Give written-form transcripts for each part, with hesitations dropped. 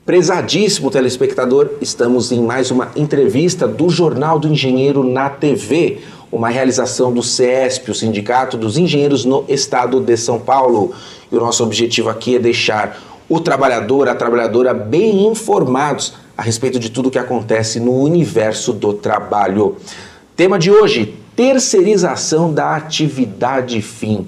Prezadíssimo telespectador, estamos em mais uma entrevista do Jornal do Engenheiro na TV, uma realização do CESP, o Sindicato dos Engenheiros no Estado de São Paulo. E o nosso objetivo aqui é deixar o trabalhador, a trabalhadora bem informados a respeito de tudo o que acontece no universo do trabalho. Tema de hoje, terceirização da atividade fim. O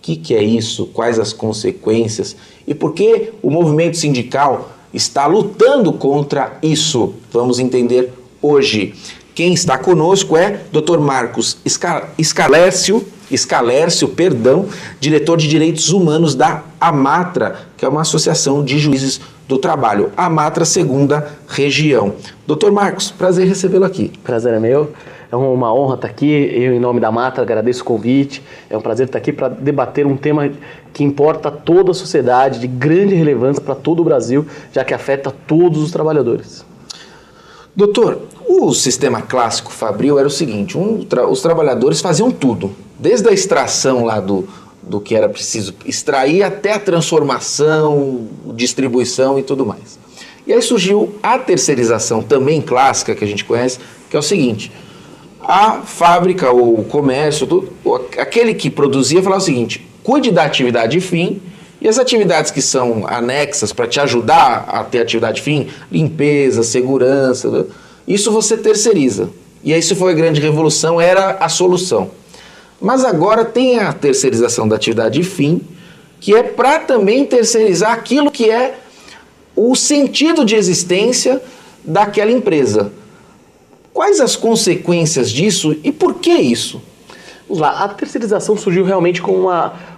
que é isso? Quais as consequências? E por que o movimento sindical está lutando contra isso? Vamos entender hoje. Quem está conosco é Dr. Marcos Scalércio, diretor de Direitos Humanos da AMATRA, que é uma associação de juízes do trabalho, AMATRA Segunda Região. Dr. Marcos, prazer recebê-lo aqui. Prazer é meu. É uma honra estar aqui. Eu, em nome da AMATRA, agradeço o convite. É um prazer estar aqui para debater um tema que importa a toda a sociedade, de grande relevância para todo o Brasil, já que afeta todos os trabalhadores. Doutor, o sistema clássico fabril era o seguinte, os trabalhadores faziam tudo, desde a extração lá do que era preciso extrair até a transformação, distribuição e tudo mais. E aí surgiu a terceirização também clássica, que a gente conhece, que é o seguinte, a fábrica ou o comércio, aquele que produzia falava o seguinte, cuide da atividade fim e as atividades que são anexas para te ajudar a ter atividade fim, limpeza, segurança, isso você terceiriza. E aí isso foi a grande revolução, era a solução. Mas agora tem a terceirização da atividade fim, que é para também terceirizar aquilo que é o sentido de existência daquela empresa. Quais as consequências disso e por que isso? Vamos lá, a terceirização surgiu realmente como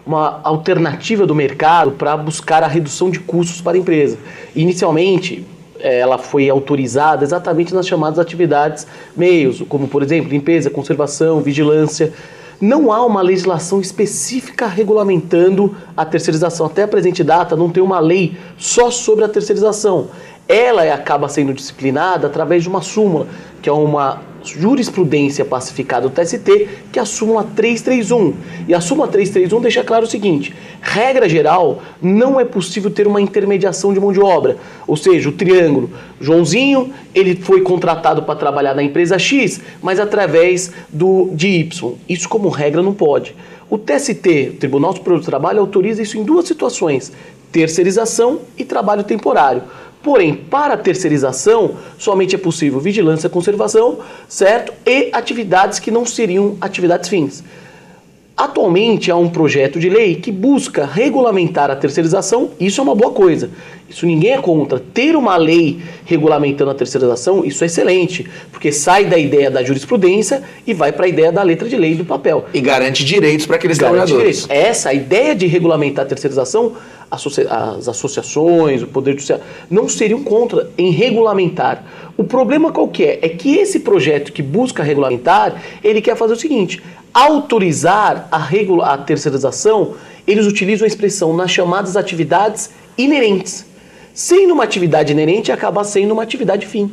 uma alternativa do mercado para buscar a redução de custos para a empresa. Inicialmente, ela foi autorizada exatamente nas chamadas atividades meios, como, por exemplo, limpeza, conservação, vigilância. Não há uma legislação específica regulamentando a terceirização. Até a presente data não tem uma lei só sobre a terceirização. Ela acaba sendo disciplinada através de uma súmula, que é uma jurisprudência pacificada do TST, que é a súmula 331. E a súmula 331 deixa claro o seguinte, regra geral, não é possível ter uma intermediação de mão de obra. Ou seja, o triângulo, Joãozinho, ele foi contratado para trabalhar na empresa X, mas através de Y. Isso como regra não pode. O TST, o Tribunal Superior do Trabalho, autoriza isso em duas situações, terceirização e trabalho temporário. Porém, para a terceirização, somente é possível vigilância, conservação, certo? E atividades que não seriam atividades fins. Atualmente, há um projeto de lei que busca regulamentar a terceirização, isso é uma boa coisa. Isso ninguém é contra. Ter uma lei regulamentando a terceirização, isso é excelente, porque sai da ideia da jurisprudência e vai para a ideia da letra de lei do papel. E garante direitos para aqueles trabalhadores. Essa, a ideia de regulamentar a terceirização, as associações, o Poder Judiciário, não seriam contra em regulamentar. O problema qual que é? É que esse projeto que busca regulamentar, ele quer fazer o seguinte, autorizar a terceirização, eles utilizam a expressão nas chamadas atividades inerentes. Sendo uma atividade inerente, acaba sendo uma atividade fim.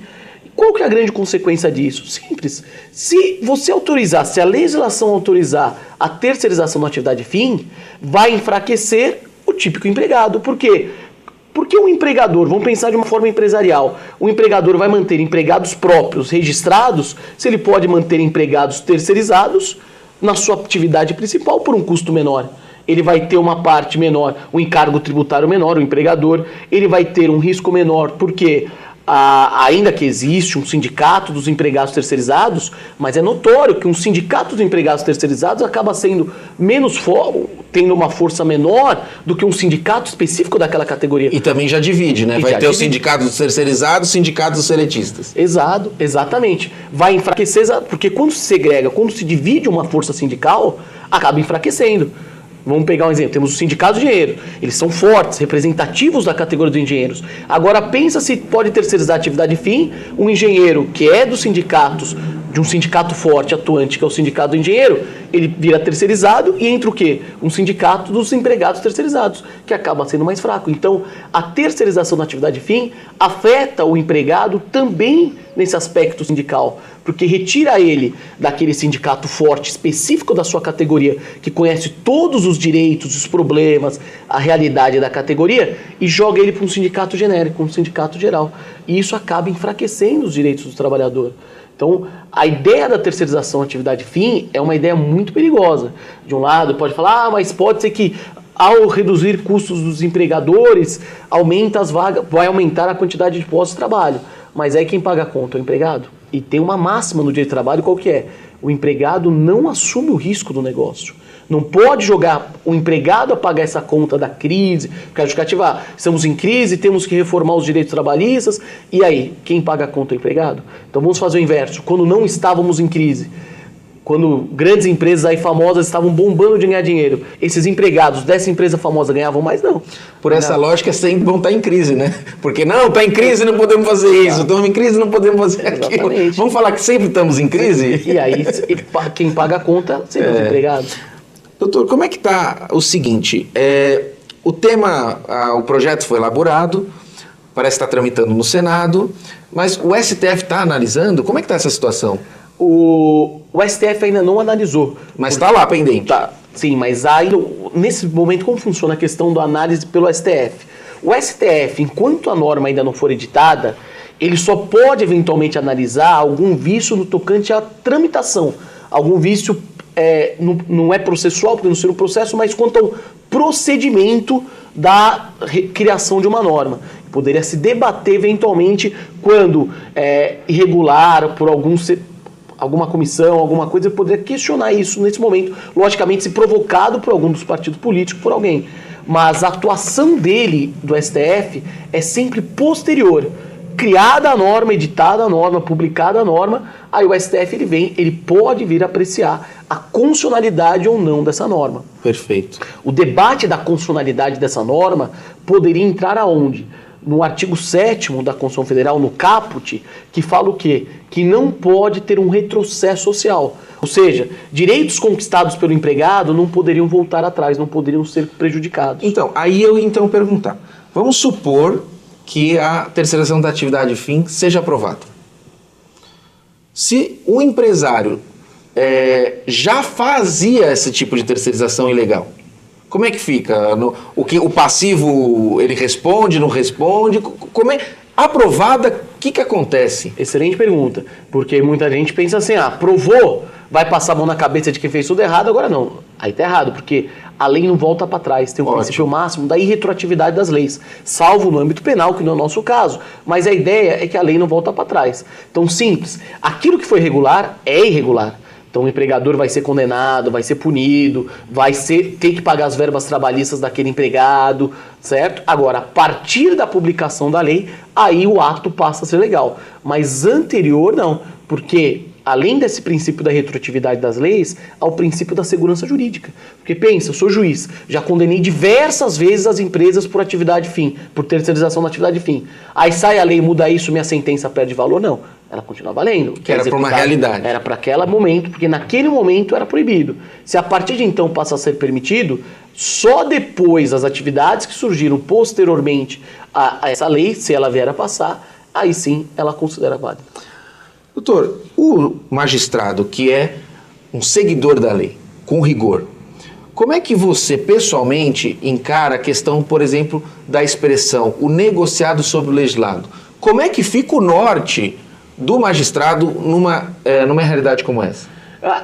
Qual que é a grande consequência disso? Simples. Se você autorizar, se a legislação autorizar a terceirização da atividade fim, vai enfraquecer o típico empregado. Por quê? Porque o empregador, vamos pensar de uma forma empresarial, o empregador vai manter empregados próprios registrados, se ele pode manter empregados terceirizados na sua atividade principal por um custo menor. Ele vai ter uma parte menor, um encargo tributário menor, o empregador, ele vai ter um risco menor, porque ainda que existe um sindicato dos empregados terceirizados, mas é notório que um sindicato dos empregados terceirizados acaba sendo tendo uma força menor do que um sindicato específico daquela categoria. E também já divide, né? Vai ter os sindicatos dos terceirizados, os sindicatos dos seletistas. Exatamente. Vai enfraquecer, porque quando se segrega, quando se divide uma força sindical, acaba enfraquecendo. Vamos pegar um exemplo, temos os sindicatos de engenheiros, eles são fortes, representativos da categoria dos engenheiros. Agora pensa se pode terceirizar a atividade fim, um engenheiro que é dos sindicatos, de um sindicato forte, atuante, que é o sindicato do engenheiro, ele vira terceirizado e entra o quê? Um sindicato dos empregados terceirizados, que acaba sendo mais fraco. Então, a terceirização da atividade fim afeta o empregado também nesse aspecto sindical. porque retira ele daquele sindicato forte, específico da sua categoria, que conhece todos os direitos, os problemas, a realidade da categoria, e joga ele para um sindicato genérico, um sindicato geral. E isso acaba enfraquecendo os direitos do trabalhador. Então, a ideia da terceirização atividade fim é uma ideia muito perigosa. De um lado, pode falar, mas pode ser que ao reduzir custos dos empregadores, aumenta as vagas, vai aumentar a quantidade de postos de trabalho. Mas aí quem paga a conta é o empregado. E tem uma máxima no direito de trabalho, qual que é? O empregado não assume o risco do negócio. Não pode jogar o empregado a pagar essa conta da crise, porque a justificativa, estamos em crise, temos que reformar os direitos trabalhistas, e aí, quem paga a conta é o empregado? Então vamos fazer o inverso. Quando não estávamos em crise, quando grandes empresas aí famosas estavam bombando de ganhar dinheiro, esses empregados dessa empresa famosa ganhavam mais? Não. Por essa lógica, sempre vão estar em crise, né? Porque não, está em crise, não podemos fazer isso, estamos em crise, não podemos fazer aquilo. Vamos falar que sempre estamos em crise? E aí, quem paga a conta são os empregados. Doutor, como é que está o seguinte, o tema, o projeto foi elaborado, parece estar tramitando no Senado, mas o STF está analisando, como é que está essa situação? O STF ainda não analisou. Mas está lá pendente. Tá, sim, mas aí, nesse momento, como funciona a questão da análise pelo STF? O STF, enquanto a norma ainda não for editada, ele só pode eventualmente analisar algum vício no tocante à tramitação. Algum vício não é processual, porque não seria um processo, mas quanto ao procedimento da criação de uma norma. Poderia se debater eventualmente quando irregular por alguma comissão, alguma coisa, ele poderia questionar isso nesse momento, logicamente se provocado por algum dos partidos políticos, por alguém. Mas a atuação dele, do STF, é sempre posterior. Criada a norma, editada a norma, publicada a norma, aí o STF ele pode vir apreciar a constitucionalidade ou não dessa norma. Perfeito. O debate da constitucionalidade dessa norma poderia entrar aonde? No artigo 7º da Constituição Federal, no caput, que fala o quê? Que não pode ter um retrocesso social. Ou seja, direitos conquistados pelo empregado não poderiam voltar atrás, não poderiam ser prejudicados. Então, aí eu perguntar. Vamos supor que a terceirização da atividade fim seja aprovada. Se o empresário já fazia esse tipo de terceirização ilegal, como é que fica? O passivo, ele responde, não responde? Aprovada, o que acontece? Excelente pergunta, porque muita gente pensa assim, aprovou, vai passar a mão na cabeça de quem fez tudo errado, agora não. Aí tá errado, porque a lei não volta para trás, tem um princípio máximo da irretroatividade das leis, salvo no âmbito penal, que não é o nosso caso, mas a ideia é que a lei não volta para trás. Então, simples, aquilo que foi irregular é irregular. Então o empregador vai ser condenado, vai ser punido, ter que pagar as verbas trabalhistas daquele empregado, certo? Agora, a partir da publicação da lei, aí o ato passa a ser legal. Mas anterior não, porque além desse princípio da retroatividade das leis, há o princípio da segurança jurídica. Porque pensa, eu sou juiz, já condenei diversas vezes as empresas por atividade fim, por terceirização da atividade fim. Aí sai a lei, muda isso, minha sentença perde valor? Não. Ela continua valendo. Que era para uma realidade. Era para aquele momento, porque naquele momento era proibido. Se a partir de então passa a ser permitido, só depois as atividades que surgiram posteriormente a essa lei, se ela vier a passar, aí sim ela considera válida. Doutor, o magistrado que é um seguidor da lei, com rigor, como é que você pessoalmente encara a questão, por exemplo, da expressão o negociado sobre o legislado? Como é que fica o norte do magistrado numa realidade como essa?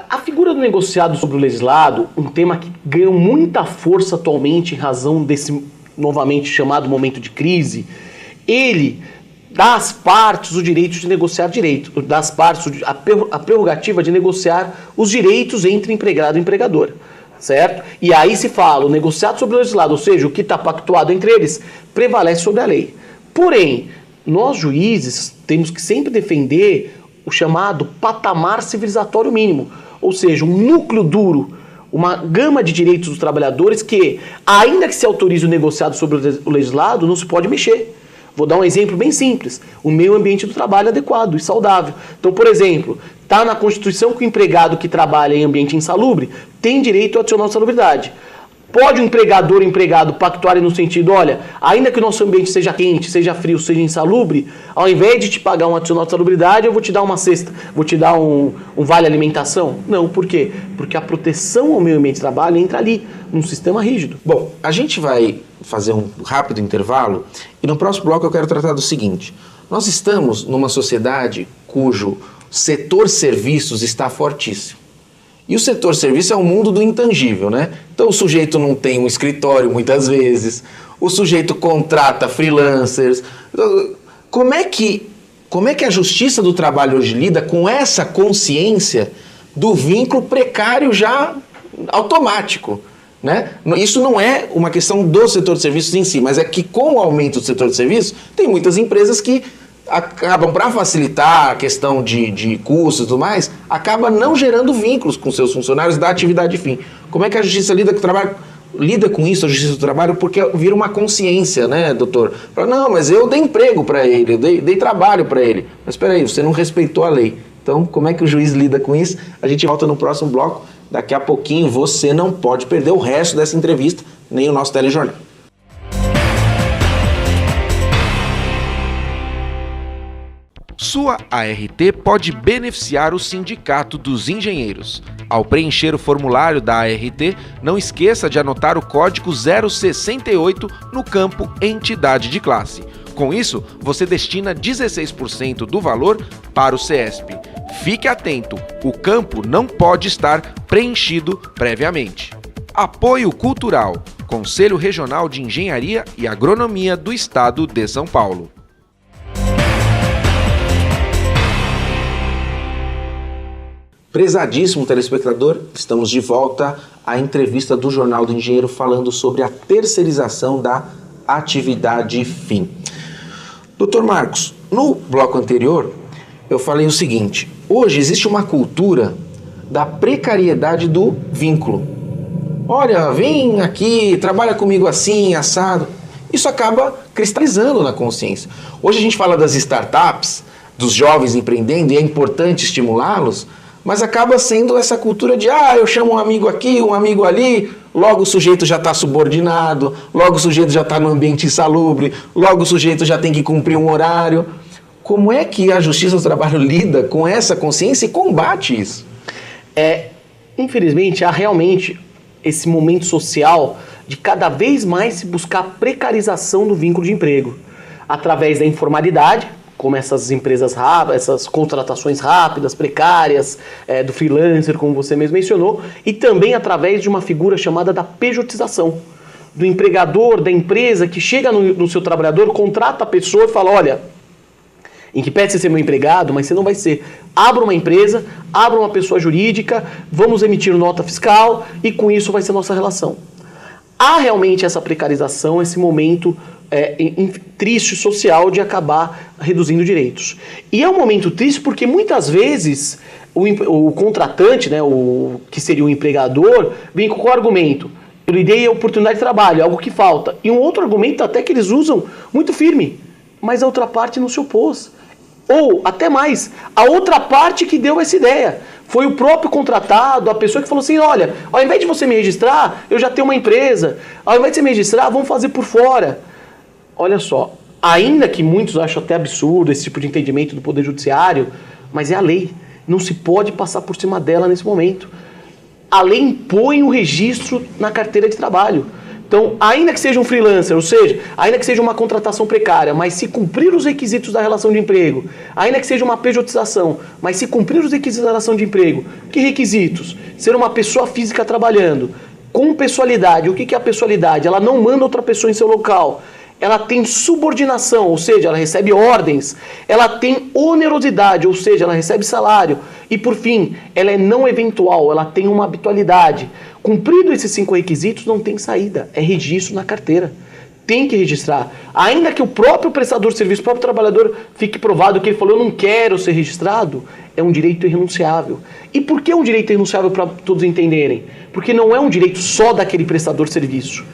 A figura do negociado sobre o legislado, um tema que ganhou muita força atualmente em razão desse novamente chamado momento de crise, ele dá às partes o direito de negociar direito, dá às partes a prerrogativa de negociar os direitos entre empregado e empregador, certo? E aí se fala, o negociado sobre o legislado, ou seja, o que está pactuado entre eles, prevalece sobre a lei. Porém, nós juízes temos que sempre defender o chamado patamar civilizatório mínimo, ou seja, um núcleo duro, uma gama de direitos dos trabalhadores que, ainda que se autorize o negociado sobre o legislado, não se pode mexer. Vou dar um exemplo bem simples, o meio ambiente do trabalho adequado e saudável. Então, por exemplo, está na Constituição que o empregado que trabalha em ambiente insalubre tem direito adicional de salubridade. Pode o empregador ou empregado pactuarem no sentido, olha, ainda que o nosso ambiente seja quente, seja frio, seja insalubre, ao invés de te pagar um adicional de salubridade, eu vou te dar uma cesta, vou te dar um vale alimentação? Não, por quê? Porque a proteção ao meio ambiente de trabalho entra ali, num sistema rígido. Bom, a gente vai fazer um rápido intervalo e no próximo bloco eu quero tratar do seguinte. Nós estamos numa sociedade cujo setor serviços está fortíssimo. E o setor serviço é o mundo do intangível, né? Então o sujeito não tem um escritório muitas vezes, o sujeito contrata freelancers. Como é que a Justiça do Trabalho hoje lida com essa consciência do vínculo precário já automático, né? Isso não é uma questão do setor de serviços em si, mas é que com o aumento do setor de serviços, tem muitas empresas que acabam, para facilitar a questão de custos e tudo mais, acaba não gerando vínculos com seus funcionários da atividade fim. Como é que a Justiça lida com o trabalho? Lida com isso, a Justiça do Trabalho, porque vira uma consciência, né, doutor? Fala, não, mas eu dei emprego para ele, eu dei trabalho para ele. Mas espera aí, você não respeitou a lei. Então, como é que o juiz lida com isso? A gente volta no próximo bloco. Daqui a pouquinho você não pode perder o resto dessa entrevista, nem o nosso telejornal. Sua ART pode beneficiar o Sindicato dos Engenheiros. Ao preencher o formulário da ART, não esqueça de anotar o código 068 no campo Entidade de Classe. Com isso, você destina 16% do valor para o CESP. Fique atento, o campo não pode estar preenchido previamente. Apoio Cultural, Conselho Regional de Engenharia e Agronomia do Estado de São Paulo. Prezadíssimo telespectador, estamos de volta à entrevista do Jornal do Engenheiro falando sobre a terceirização da atividade fim. Doutor Marcos, no bloco anterior eu falei o seguinte, hoje existe uma cultura da precariedade do vínculo. Olha, vem aqui, trabalha comigo assim, assado. Isso acaba cristalizando na consciência. Hoje a gente fala das startups, dos jovens empreendendo e é importante estimulá-los, mas acaba sendo essa cultura de, eu chamo um amigo aqui, um amigo ali, logo o sujeito já está subordinado, logo o sujeito já está no ambiente insalubre, logo o sujeito já tem que cumprir um horário. Como é que a Justiça do Trabalho lida com essa consciência e combate isso? Infelizmente, há realmente esse momento social de cada vez mais se buscar a precarização do vínculo de emprego, através da informalidade, como essas empresas rápidas, essas contratações rápidas, precárias, do freelancer, como você mesmo mencionou, e também através de uma figura chamada da pejotização, do empregador, da empresa que chega no seu trabalhador, contrata a pessoa e fala, olha, em que pede você ser meu empregado, mas você não vai ser. Abra uma empresa, abra uma pessoa jurídica, vamos emitir nota fiscal e com isso vai ser nossa relação. Há realmente essa precarização, esse momento triste social de acabar reduzindo direitos. E é um momento triste porque muitas vezes o contratante, né, o que seria o empregador, vem com o argumento, eu lhe dei a oportunidade de trabalho, algo que falta. E um outro argumento até que eles usam muito firme, mas a outra parte não se opôs. Ou, até mais, a outra parte que deu essa ideia. Foi o próprio contratado, a pessoa que falou assim, olha, ao invés de você me registrar, eu já tenho uma empresa. Ao invés de você me registrar, vamos fazer por fora. Olha só, ainda que muitos acham até absurdo esse tipo de entendimento do Poder Judiciário, mas é a lei. Não se pode passar por cima dela nesse momento. A lei impõe o registro na carteira de trabalho. Então, ainda que seja um freelancer, ou seja, ainda que seja uma contratação precária, mas se cumprir os requisitos da relação de emprego, ainda que seja uma pejotização, mas se cumprir os requisitos da relação de emprego, que requisitos? Ser uma pessoa física trabalhando, com pessoalidade. O que é a pessoalidade? Ela não manda outra pessoa em seu local. Ela tem subordinação, ou seja, ela recebe ordens. Ela tem onerosidade, ou seja, ela recebe salário. E, por fim, ela é não eventual, ela tem uma habitualidade. Cumprido esses 5 requisitos, não tem saída. É registro na carteira. Tem que registrar. Ainda que o próprio prestador de serviço, o próprio trabalhador, fique provado que ele falou, eu não quero ser registrado, é um direito irrenunciável. E por que é um direito irrenunciável para todos entenderem? Porque não é um direito só daquele prestador de serviço.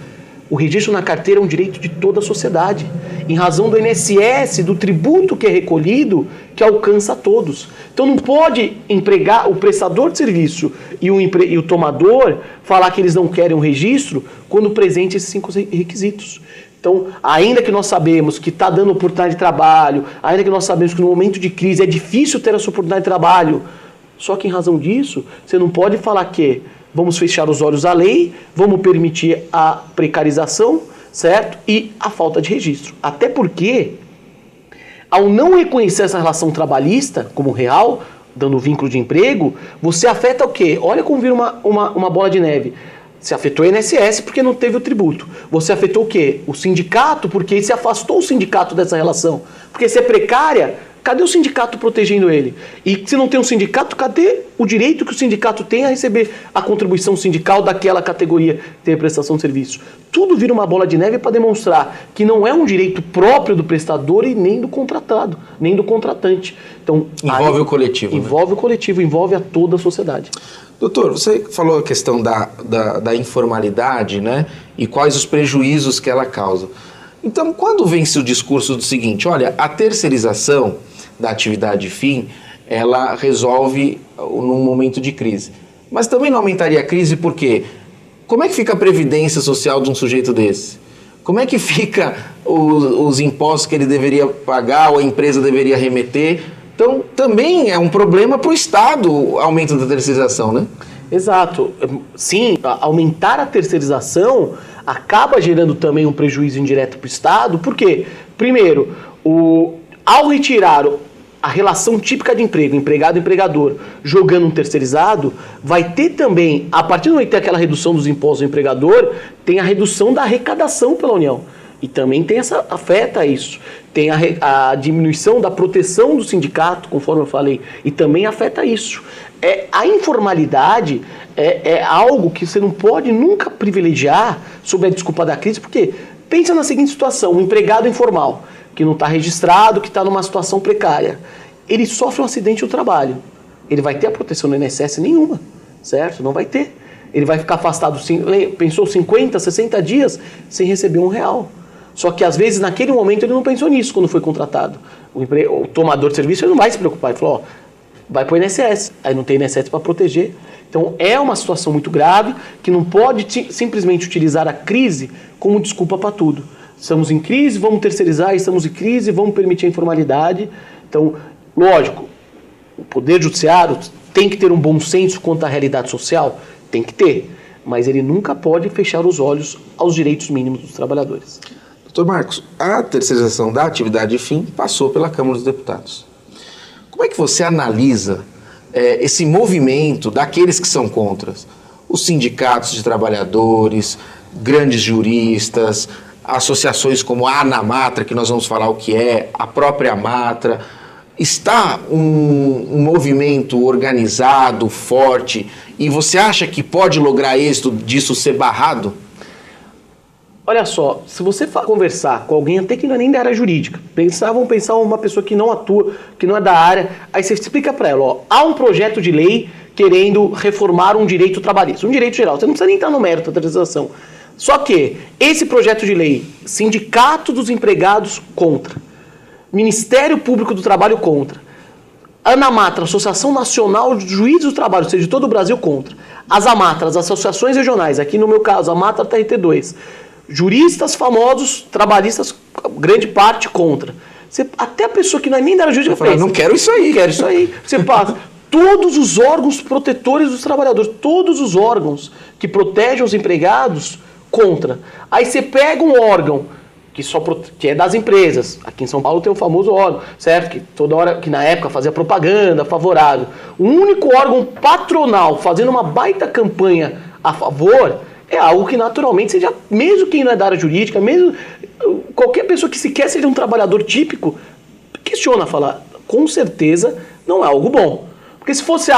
O registro na carteira é um direito de toda a sociedade, em razão do INSS, do tributo que é recolhido, que alcança a todos. Então não pode empregar o prestador de serviço e o tomador falar que eles não querem um registro quando presente esses 5 requisitos. Então, ainda que nós sabemos que está dando oportunidade de trabalho, ainda que nós sabemos que no momento de crise é difícil ter essa oportunidade de trabalho, só que em razão disso, você não pode falar que vamos fechar os olhos à lei, vamos permitir a precarização, certo? E a falta de registro. Até porque, ao não reconhecer essa relação trabalhista como real, dando vínculo de emprego, você afeta o quê? Olha como vira uma bola de neve. Você afetou o INSS porque não teve o tributo. Você afetou o quê? O sindicato porque se afastou o sindicato dessa relação. Porque se é precária, cadê o sindicato protegendo ele? E se não tem um sindicato, cadê o direito que o sindicato tem a receber a contribuição sindical daquela categoria que tem a prestação de serviço? Tudo vira uma bola de neve para demonstrar que não é um direito próprio do prestador e nem do contratado, nem do contratante. Então, envolve o coletivo. Envolve o coletivo, envolve a toda a sociedade. Doutor, você falou a questão da informalidade, né? E quais os prejuízos que ela causa. Então, quando vem-se o discurso do seguinte, olha, a terceirização da atividade fim, ela resolve num momento de crise. Mas também não aumentaria a crise porque como é que fica a previdência social de um sujeito desse? Como é que fica os impostos que ele deveria pagar ou a empresa deveria remeter? Então, também é um problema para o Estado o aumento da terceirização, né? Exato. Sim, aumentar a terceirização acaba gerando também um prejuízo indireto para o Estado. Por quê? Primeiro, ao retirar a relação típica de emprego, empregado e empregador, jogando um terceirizado, vai ter também, a partir do momento que tem aquela redução dos impostos do empregador, tem a redução da arrecadação pela União. E também tem afeta isso. Tem a diminuição da proteção do sindicato, conforme eu falei, e também afeta isso. A informalidade é algo que você não pode nunca privilegiar sob a desculpa da crise, porque pensa na seguinte situação, um empregado informal, que não está registrado, que está numa situação precária, ele sofre um acidente no trabalho. Ele vai ter a proteção do INSS? Nenhuma, certo? Não vai ter. Ele vai ficar afastado, pensou 50, 60 dias sem receber R$1. Só que, às vezes, naquele momento, ele não pensou nisso quando foi contratado. O tomador de serviço ele não vai se preocupar. Ele falou, vai para o INSS. Aí não tem INSS para proteger. Então, é uma situação muito grave que não pode simplesmente utilizar a crise como desculpa para tudo. Estamos em crise, vamos terceirizar, estamos em crise, vamos permitir a informalidade. Então, lógico, o Poder Judiciário tem que ter um bom senso quanto à realidade social? Tem que ter. Mas ele nunca pode fechar os olhos aos direitos mínimos dos trabalhadores. Doutor Marcos, a terceirização da atividade fim passou pela Câmara dos Deputados. Como é que você analisa esse movimento daqueles que são contra? Os sindicatos de trabalhadores, grandes juristas, associações como a ANAMATRA, que nós vamos falar o que é, a própria Matra. Está um movimento organizado, forte, e você acha que pode lograr êxito disso ser barrado? Olha só, se você conversar com alguém até que não é nem da área jurídica, vamos pensar uma pessoa que não atua, que não é da área, aí você explica para ela, ó, há um projeto de lei querendo reformar um direito trabalhista, um direito geral, você não precisa nem estar no mérito da terceirização. Só que esse projeto de lei, Sindicato dos Empregados contra, Ministério Público do Trabalho contra, ANAMATRA, Associação Nacional de Juízes do Trabalho, ou seja, de todo o Brasil contra, as AMATRA, as associações regionais, aqui no meu caso, a AMATRA TRT2, juristas famosos, trabalhistas, grande parte contra. Até a pessoa que não é nem da área jurídica pensa, não quero isso aí. Quero isso aí. Você passa todos os órgãos protetores dos trabalhadores, todos os órgãos que protegem os empregados contra. Aí você pega um órgão que é das empresas. Aqui em São Paulo tem o famoso órgão, certo? Que toda hora, que na época fazia propaganda favorável. O único órgão patronal fazendo uma baita campanha a favor é algo que naturalmente seja, mesmo quem não é da área jurídica, mesmo qualquer pessoa que sequer seja um trabalhador típico, questiona, fala, com certeza não é algo bom. Porque se fosse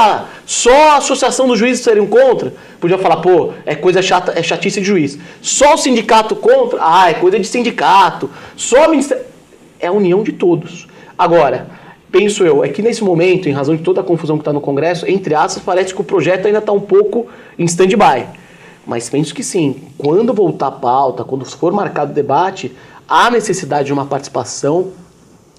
só a associação dos juízes seriam contra, podia falar, pô, é coisa chata, é chatice de juiz. Só o sindicato contra, é coisa de sindicato. Só o ministério, é a união de todos. Agora, penso eu, é que nesse momento, em razão de toda a confusão que está no Congresso, entre aspas, parece que o projeto ainda está um pouco em stand-by. Mas penso que sim, quando voltar a pauta, quando for marcado o debate, há necessidade de uma participação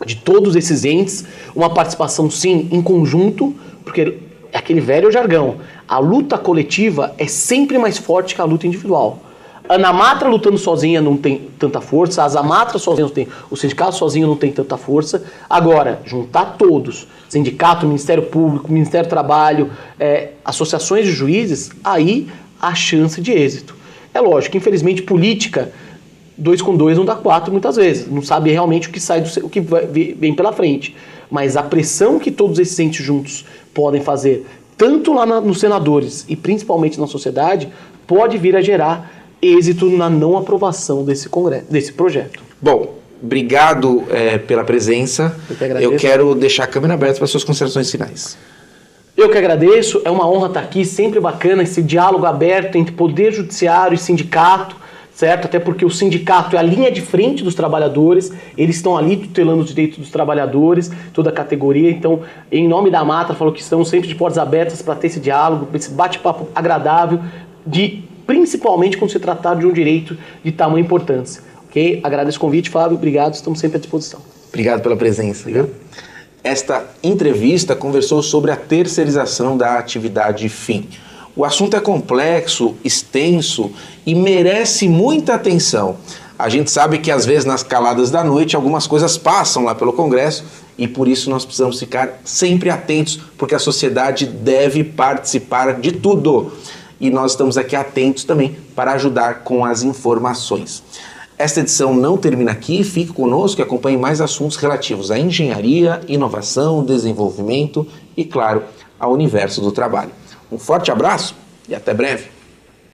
de todos esses entes, uma participação sim em conjunto, porque é aquele velho jargão, a luta coletiva é sempre mais forte que a luta individual. A Anamatra lutando sozinha não tem tanta força, a Azamatra sozinha não tem, o sindicato sozinho não tem tanta força. Agora, juntar todos, sindicato, Ministério Público, Ministério do Trabalho, associações de juízes, aí há chance de êxito. É lógico, infelizmente, política, 2 com 2 não dá 4 muitas vezes, não sabe realmente o que sai, o que vem pela frente. Mas a pressão que todos esses entes juntos podem fazer, tanto lá nos senadores e principalmente na sociedade, pode vir a gerar êxito na não aprovação desse projeto. Bom, obrigado pela presença. Eu quero deixar a câmera aberta para suas considerações finais. Eu que agradeço, é uma honra estar aqui, sempre bacana esse diálogo aberto entre poder judiciário e sindicato, certo? Até porque o sindicato é a linha de frente dos trabalhadores, eles estão ali tutelando os direitos dos trabalhadores, toda a categoria. Então, em nome da Matra, falo que estamos sempre de portas abertas para ter esse diálogo, esse bate-papo agradável, principalmente quando se tratar de um direito de tamanha importância. Ok? Agradeço o convite, Fábio. Obrigado, estamos sempre à disposição. Obrigado pela presença. Obrigado. Esta entrevista conversou sobre a terceirização da atividade fim. O assunto é complexo, extenso e merece muita atenção. A gente sabe que às vezes nas caladas da noite algumas coisas passam lá pelo Congresso e por isso nós precisamos ficar sempre atentos, porque a sociedade deve participar de tudo. E nós estamos aqui atentos também para ajudar com as informações. Esta edição não termina aqui, fique conosco e acompanhe mais assuntos relativos à engenharia, inovação, desenvolvimento e, claro, ao universo do trabalho. Um forte abraço e até breve!